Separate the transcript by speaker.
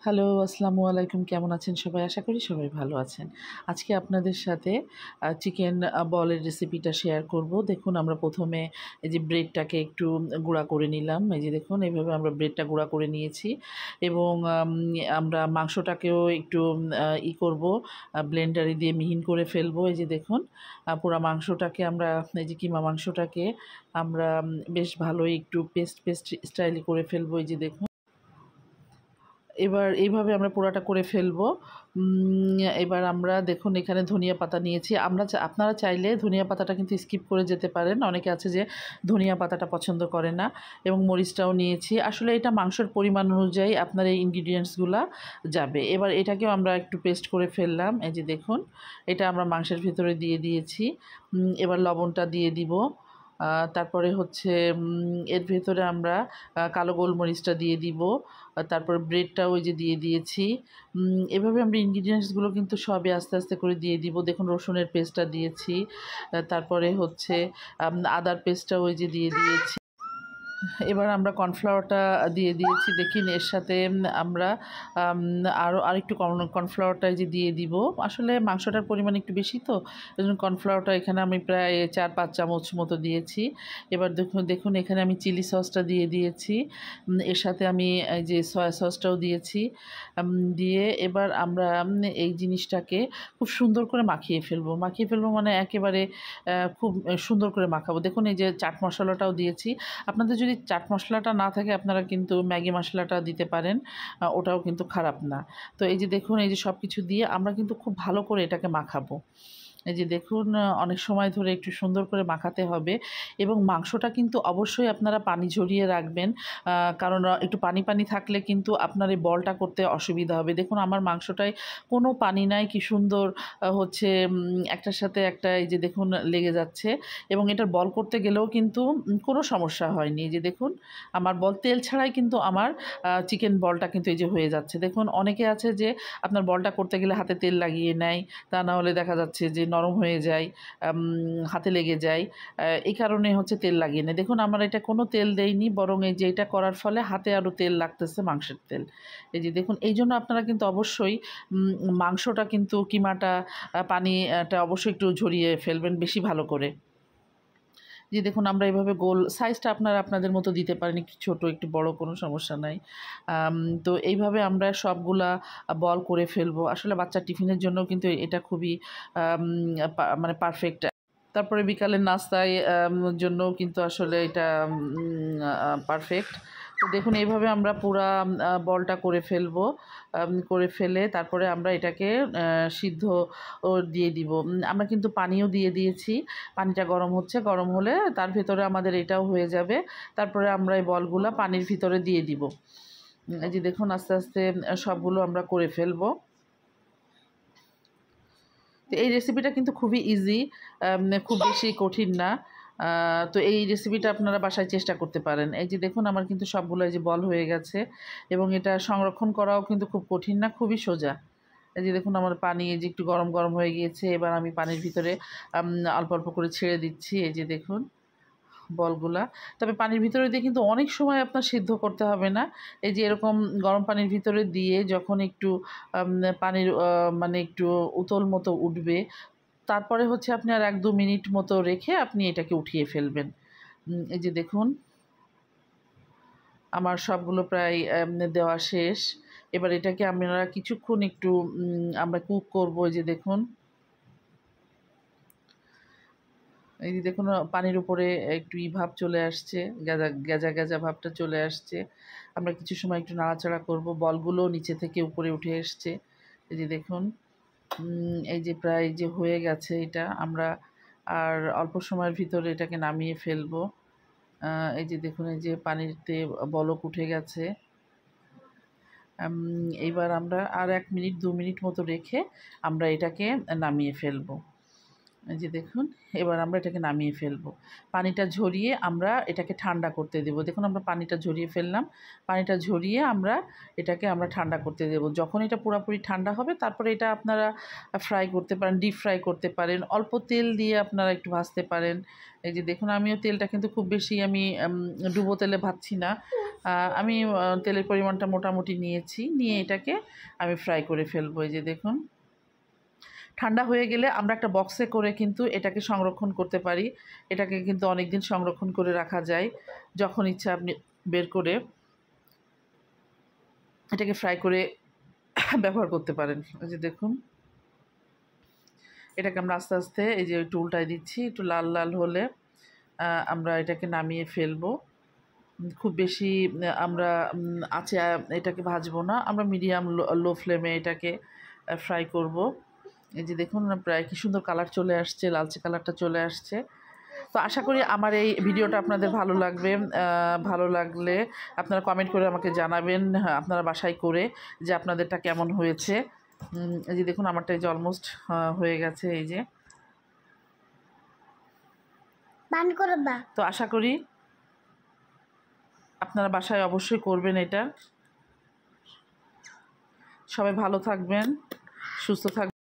Speaker 1: Hello, আসসালামু আলাইকুম। কেমন আছেন সবাই? আশা করি সবাই ভালো আছেন। আজকে আপনাদের সাথে চিকেন বলের রেসিপিটা শেয়ার করব। দেখুন আমরা প্রথমে এই যে ব্রেডটাকে একটু গুঁড়া করে নিলাম। এই যে দেখুন এভাবে আমরা ব্রেডটা গুঁড়া করে নিয়েছি এবং আমরা মাংসটাকেও একটু করব, ব্লেন্ডারে দিয়ে মিহিন করে ফেলবো। এই যে দেখুন পুরা মাংসটাকে আমরা এই যে কিমা মাংসটাকে আমরা বেশ ভালোই একটু পেস্ট স্টাইলে করে ফেলবো। এই যে দেখুন এবার এইভাবে আমরা পোড়াটা করে ফেলবো। এবার আমরা দেখুন এখানে ধনিয়া পাতা নিয়েছি। আপনারা চাইলে ধনিয়া পাতাটা কিন্তু স্কিপ করে যেতে পারেন। অনেকে আছে যে ধনিয়া পাতাটা পছন্দ করে না, এবং মরিচটাও নিয়েছি। আসলে এটা মাংসের পরিমাণ অনুযায়ী আপনার এই ইনগ্রিডিয়েন্টসগুলা যাবে। এবার এটাকেও আমরা একটু পেস্ট করে ফেললাম। এই যে দেখুন এটা আমরা মাংসের ভিতরে দিয়ে দিয়েছি। এবার লবণটা দিয়ে দিব। তারপরে হচ্ছে এর ভেতরে আমরা কালো গোলমরিচটা দিয়ে দিব। তারপর ব্রেডটাও ওই যে দিয়ে দিয়েছি। এভাবে আমরা ইনগ্রিডিয়েন্টসগুলো কিন্তু সবই আস্তে আস্তে করে দিয়ে দিব। দেখুন রসুনের পেস্টটা দিয়েছি, তারপরে হচ্ছে আদার পেস্টটাও ওই যে দিয়ে দিয়েছি। এবার আমরা কর্নফ্লাওয়ারটা দিয়ে দিয়েছি। দেখুন এর সাথে আমরা আরেকটু কর্নফ্লাওয়ারটা যে দিয়ে দিব। আসলে মাংসটার পরিমাণ একটু বেশি, তো এই জন্য কর্নফ্লাওয়ারটা এখানে আমি প্রায় 4-5 চামচ মতো দিয়েছি। এবার দেখুন এখানে আমি চিলি সসটা দিয়ে দিয়েছি। এর সাথে আমি এই যে সয়া সসটাও দিয়েছি। দিয়ে এবার আমরা এই জিনিসটাকে খুব সুন্দর করে মাখিয়ে ফেলবো মানে একেবারে খুব সুন্দর করে মাখাবো। দেখুন এই যে চাট মশলাটাও দিয়েছি। আপনাদের যদি চাট মশলাটা না থাকে আপনারা কিন্তু ম্যাগি মশলাটা দিতে পারেন, ওটাও কিন্তু খারাপ না। তো এই যে দেখুন এই যে সব কিছু দিয়ে আমরা কিন্তু খুব ভালো করে এটাকে মাখাবো। এই যে দেখুন অনেক সময় ধরে একটু সুন্দর করে মাখাতে হবে, এবং মাংসটা কিন্তু অবশ্যই আপনারা পানি ঝরিয়ে রাখবেন, কারণ একটু পানি পানি থাকলে কিন্তু আপনার এই বলটা করতে অসুবিধা হবে। দেখুন আমার মাংসটায় কোনো পানি নাই, কি সুন্দর হচ্ছে একটার সাথে একটা এই যে দেখুন লেগে যাচ্ছে, এবং এটার বল করতে গেলেও কিন্তু কোনো সমস্যা হয়নি। এই যে দেখুন আমার বল তেল ছাড়াই কিন্তু আমার চিকেন বলটা কিন্তু এই যে হয়ে যাচ্ছে। দেখুন অনেকে আছে যে আপনার বলটা করতে গেলে হাতে তেল লাগিয়ে নেয়, তা না হলে দেখা যাচ্ছে যে নরম হয়ে যায়, হাতে লেগে যায়। এই কারণে হচ্ছে তেল লাগিয়ে নেয়। দেখুন আমার এটা কোনো তেল দেয়নি, বরং এই যে এটা করার ফলে হাতে আরও তেল লাগতেছে, মাংসের তেল। এই যে দেখুন এই জন্য আপনারা কিন্তু অবশ্যই মাংসটা কিন্তু কিমাটা পানিটা অবশ্যই একটু ঝরিয়ে ফেলবেন বেশি ভালো করে। যে দেখুন আমরা এভাবে গোল সাইজটা আপনারা আপনাদের মতো দিতে পারেন, একটু ছোটো একটু বড় কোনো সমস্যা নাই। তো এইভাবে আমরা সবগুলা বল করে ফেলবো। আসলে বাচ্চার টিফিনের জন্য কিন্তু এটা খুবই মানে পারফেক্ট। তারপরে বিকালের নাস্তায় জন্যও কিন্তু আসলে এটা পারফেক্ট। তো দেখুন এইভাবে আমরা পুরা বলটা করে ফেলবো। করে ফেলে তারপরে আমরা এটাকে সিদ্ধ দিয়ে দিব। আমরা কিন্তু পানিও দিয়ে দিয়েছি। পানিটা গরম হচ্ছে, গরম হলে তার ভেতরে আমাদের এটাও হয়ে যাবে। তারপরে আমরা এই বলগুলা পানির ভিতরে দিয়ে দিব। এই যে দেখুন আস্তে আস্তে সবগুলো আমরা করে ফেলবো। তো এই রেসিপিটা কিন্তু খুবই ইজি, খুব বেশি কঠিন না। তো এই রেসিপিটা আপনারা বাসায় চেষ্টা করতে পারেন। এই যে দেখুন আমার কিন্তু সবগুলো এই যে বল হয়ে গেছে, এবং এটা সংরক্ষণ করাও কিন্তু খুব কঠিন না, খুবই সোজা। এই যে দেখুন আমার পানি এই যে একটু গরম গরম হয়ে গিয়েছে। এবার আমি পানির ভিতরে অল্প অল্প করে ছেড়ে দিচ্ছি। এই যে দেখুন বলগুলা। তবে পানির ভিতরে দিয়ে কিন্তু অনেক সময় আপনার সিদ্ধ করতে হবে না। এই যে এরকম গরম পানির ভিতরে দিয়ে যখন একটু পানির মানে একটু উতল মতো উঠবে, তারপরে হচ্ছে আপনি আর 1-2 মিনিট মতো রেখে আপনি এটাকে উঠিয়ে ফেলবেন। এই যে দেখুন আমার সবগুলো প্রায় দেওয়া শেষ। এবার এটাকে আমরা কিছুক্ষণ একটু আমরা কুক করব। এই যে দেখুন এই যে দেখুন পানির উপরে একটু ভাব চলে আসছে, গ্যাজা ভাবটা চলে আসছে। আমরা কিছু সময় একটু নাড়াচাড়া করব, বলগুলো নিচে থেকে উপরে উঠে এসছে। এই যে দেখুন এই যে প্রায় যে হয়ে গেছে এটা, আমরা আর অল্প সময়ের ভিতরে এটাকে নামিয়ে ফেলবো। এই যে দেখুন এই যে পানিতে বলক উঠে গেছে। এইবার আমরা আর 1 মিনিট 2 মিনিট মতো রেখে আমরা এটাকে নামিয়ে ফেলবো। এই যে দেখুন এবার আমরা এটাকে নামিয়ে ফেলবো। পানিটা ঝরিয়ে আমরা এটাকে ঠান্ডা করতে দেব। দেখুন আমরা পানিটা ঝরিয়ে ফেললাম। পানিটা ঝরিয়ে এটাকে আমরা ঠান্ডা করতে দেব। যখন এটা পুরোপুরি ঠান্ডা হবে তারপরে এটা আপনারা ফ্রাই করতে পারেন, ডিপ ফ্রাই করতে পারেন। অল্প তেল দিয়ে আপনারা একটু ভাজতে পারেন। এই যে দেখুন আমিও তেলটা কিন্তু খুব বেশি আমি ডুবো তেলে ভাজছি না। আমি তেলের পরিমাণটা মোটামুটি নিয়েছি, নিয়ে এটাকে আমি ফ্রাই করে ফেলবো। এই যে দেখুন, ঠান্ডা হয়ে গেলে আমরা একটা বক্সে করে কিন্তু এটাকে সংরক্ষণ করতে পারি। এটাকে কিন্তু অনেক দিন সংরক্ষণ করে রাখা যায়। যখন ইচ্ছা আপনি বের করে এটাকে ফ্রাই করে ব্যবহার করতে পারেন। এই যে দেখুন, এটাকে আমরা আস্তে আস্তে এই যে একটু উল্টায় দিচ্ছি, একটু লাল লাল হলে আমরা এটাকে নামিয়ে ফেলবো। খুব বেশি আমরা আঁচে এটাকে ভাজবো না, আমরা মিডিয়াম লো ফ্লেমে এটাকে ফ্রাই করব। এই যে দেখুন প্রায় কি সুন্দর কালার চলে আসছে, লালচে কালারটা চলে আসছে। তো আশা করি আমার এই ভিডিওটা আপনাদের ভালো লাগবে। ভালো লাগলে আপনারা কমেন্ট করে আমাকে জানাবেন, আপনারা বাসায় করে যে আপনাদেরটা কেমন হয়েছে। এই যে দেখুন আমারটা এই যে অলমোস্ট হয়ে গেছে। এই যে তো আশা করি আপনারা বাসায় অবশ্যই করবেন এটা। সবাই ভালো থাকবেন, সুস্থ থাকবেন।